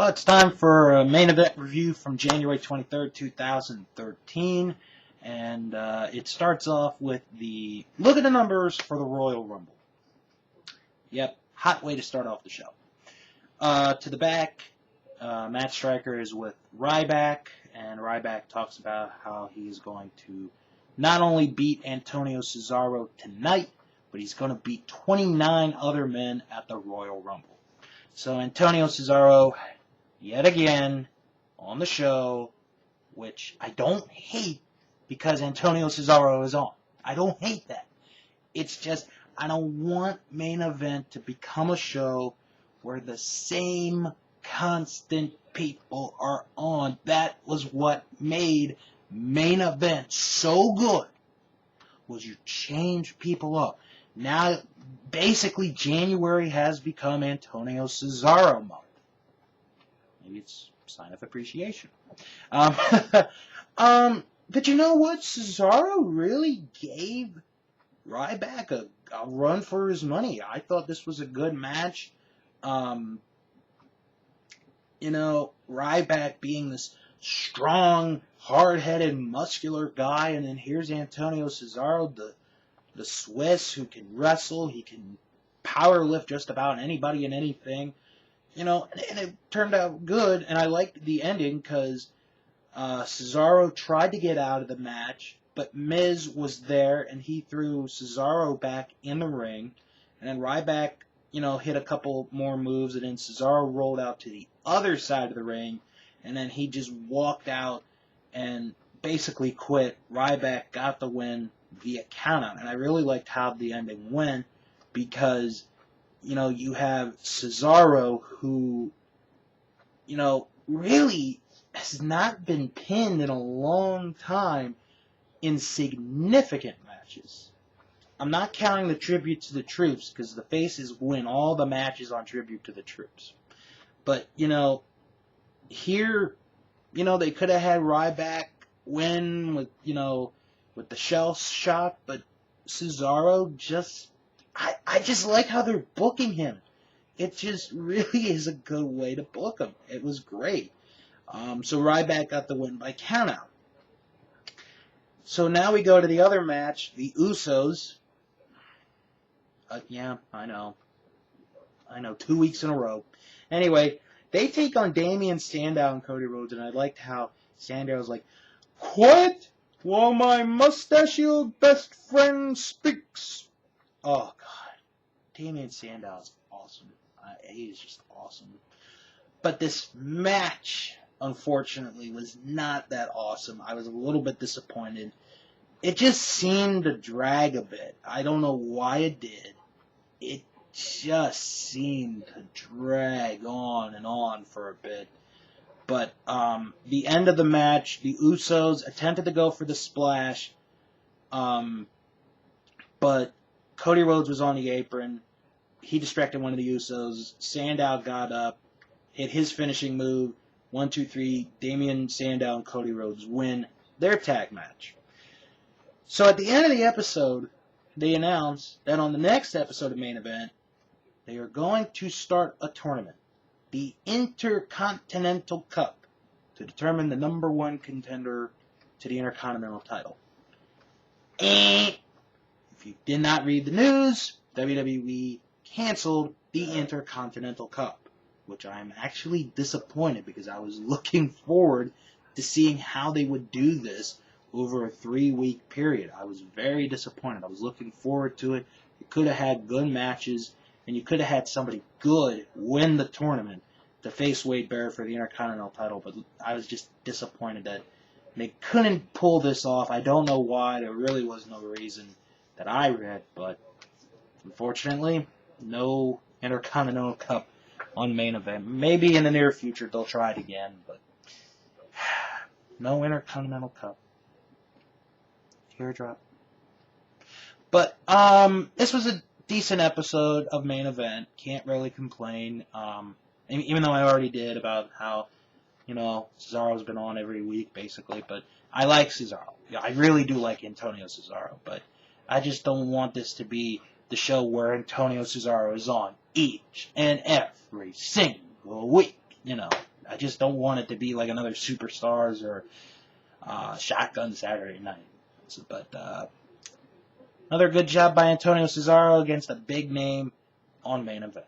Well, it's time for a main event review from January 23rd, 2013. And it starts off with the look at the numbers for the Royal Rumble. Yep, hot way to start off the show. To the back, Matt Striker is with Ryback, and Ryback talks about how he is going to not only beat Antonio Cesaro tonight, but he's going to beat 29 other men at the Royal Rumble. So Antonio Cesaro, yet again, on the show, which I don't hate because Antonio Cesaro is on. I don't hate that. It's just, I don't want main event to become a show where the same constant people are on. That was what made main event so good, was you change people up. Now, basically, January has become Antonio Cesaro month. Maybe it's a sign of appreciation. But you know what? Cesaro really gave Ryback a run for his money. I thought this was a good match. Ryback being this strong, hard-headed, muscular guy, and then here's Antonio Cesaro, the Swiss, who can wrestle, he can power lift just about anybody and anything. And it turned out good, and I liked the ending because Cesaro tried to get out of the match, but Miz was there, and he threw Cesaro back in the ring, and then Ryback, hit a couple more moves, and then Cesaro rolled out to the other side of the ring, and then he just walked out and basically quit. Ryback got the win via countout, and I really liked how the ending went because, you have Cesaro who, really has not been pinned in a long time in significant matches. I'm not counting the tribute to the troops because the Faces win all the matches on tribute to the troops. But, here, they could have had Ryback win with the shell shot, but Cesaro I just like how they're booking him. It just really is a good way to book him. It was great. So Ryback got the win by countout. So now we go to the other match, the Usos. Yeah, I know, 2 weeks in a row. Anyway, they take on Damian Sandow and Cody Rhodes, and I liked how Sandow was like, "Quiet while my mustachioed best friend speaks." Oh, God. Damian Sandow is awesome. He is just awesome. But this match, unfortunately, was not that awesome. I was a little bit disappointed. It just seemed to drag a bit. I don't know why it did. It just seemed to drag on and on for a bit. But the end of the match, the Usos attempted to go for the splash, but Cody Rhodes was on the apron. He distracted one of the Usos. Sandow got up, hit his finishing move. 1, 2, 3. Damian Sandow and Cody Rhodes win their tag match. So at the end of the episode, they announced that on the next episode of Main Event, they are going to start a tournament, the Intercontinental Cup, to determine the number one contender to the Intercontinental title. And if you did not read the news, WWE canceled the Intercontinental Cup, which I'm actually disappointed because I was looking forward to seeing how they would do this over a 3-week period. I was very disappointed. I was looking forward to it. You could have had good matches, and you could have had somebody good win the tournament to face Wade Barrett for the Intercontinental title, but I was just disappointed that they couldn't pull this off. I don't know why. There really was no reason that I read, but unfortunately, no Intercontinental Cup on Main Event. Maybe in the near future they'll try it again, but no Intercontinental Cup. Teardrop. But this was a decent episode of Main Event. Can't really complain. Even though I already did about how, Cesaro's been on every week basically, but I like Cesaro. Yeah, I really do like Antonio Cesaro, but I just don't want this to be the show where Antonio Cesaro is on each and every single week. I just don't want it to be like another Superstars or Shotgun Saturday Night. But another good job by Antonio Cesaro against a big name on Main Event.